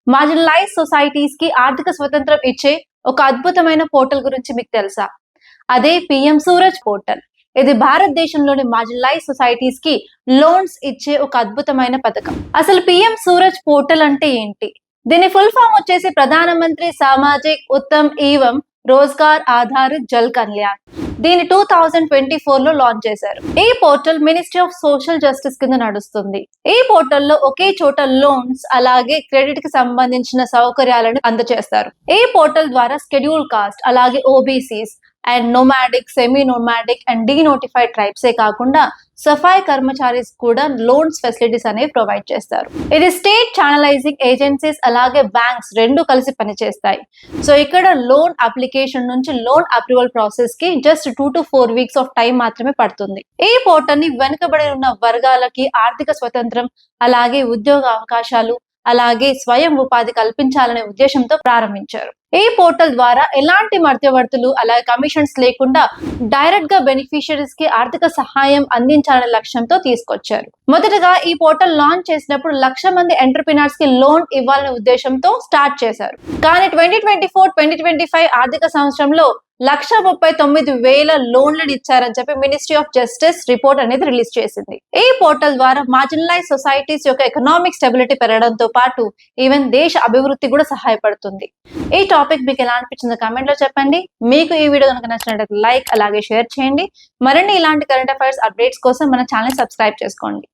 Marginalise societies కి ఆర్థిక స్వతంత్రం ఇచ్చే ఒక అద్భుతమైన పోర్టల్ గురించి మీకు తెలుసా? అదే పిఎం సూరజ్ పోర్టల్. ఇది భారతదేశంలోని మార్జినలైజ్ సొసైటీస్ కి లోన్స్ ఇచ్చే ఒక అద్భుతమైన పథకం. అసలు పిఎం సూరజ్ పోర్టల్ అంటే ఏంటి? దీని ఫుల్ ఫామ్ వచ్చేసి ప్రధానమంత్రి సామాజిక్ ఉత్తమ్ ఏవం రోజ్గార్ ఆధారిత్ జల్ కళ్యాణ్. దీని 2024 లో లాంచ్ చేశారు. ఈ portal ministry of social justice కింద నడుస్తుంది. ఈ పోర్టల్లో ఒకే చోట లోన్స్ అలాగే క్రెడిట్ కి సంబంధించిన సౌకర్యాలను అందజేస్తారు. ఈ పోర్టల్ ద్వారా షెడ్యూల్ కాస్ట్ అలాగే OBCs and nomadic, semi nomadic and denotified ట్రైబ్సే కాకుండా సఫాయి కర్మచారీస్ కూడా లోన్స్ ఫెసిలిటీస్ అనేవి ప్రొవైడ్ చేస్తారు. ఇది స్టేట్ ఛానలైజింగ్ ఏజెన్సీస్ అలాగే బ్యాంక్స్ రెండు కలిసి పనిచేస్తాయి. సో ఇక్కడ లోన్ అప్లికేషన్ నుంచి లోన్ అప్రూవల్ ప్రాసెస్ కి just 2 to 4 weeks of time మాత్రమే పడుతుంది. ఈ పోర్టల్ ని వెనుకబడి ఉన్న వర్గాలకి ఆర్థిక స్వతంత్రం అలాగే ఉద్యోగ అవకాశాలు అలాగే స్వయం ఉపాధి కల్పించాలనే ఉద్దేశంతో ప్రారంభించారు. ఈ పోర్టల్ ద్వారా ఎలాంటి మధ్యవర్తులు అలాగే కమిషన్స్ లేకుండా డైరెక్ట్ గా బెనిఫిషియరీస్ కి ఆర్థిక సహాయం అందించాలనే లక్ష్యంతో తీసుకొచ్చారు. మొదటగా ఈ పోర్టల్ లాంచ్ చేసినప్పుడు 1,00,000 మంది ఎంటర్‌ప్రెన్యూర్స్ కి లోన్ ఇవ్వాలనే ఉద్దేశంతో స్టార్ట్ చేశారు. కానీ 2024-2025 ఆర్థిక సంవత్సరంలో 1,39,000 లోన్లను ఇచ్చారని చెప్పి మినిస్ట్రీ ఆఫ్ జస్టిస్ రిపోర్ట్ అనేది రిలీజ్ చేసింది. ఈ పోర్టల్ ద్వారా మార్జినలైజ్ సొసైటీస్ యొక్క ఎకనామిక్ స్టెబిలిటీ పెరగడంతో పాటు ఈవెన్ దేశ అభివృద్ధి కూడా సహాయపడుతుంది. ఈ టాపిక్ మీకు ఎలా అనిపించిందో కామెంట్ లో చెప్పండి. మీకు ఈ వీడియో కనుక నచ్చినట్లయితే లైక్ అలాగే షేర్ చేయండి. మరిన్ని ఇలాంటి కరెంట్ అఫైర్స్ అప్డేట్స్ కోసం మన ఛానల్ సబ్స్క్రైబ్ చేసుకోండి.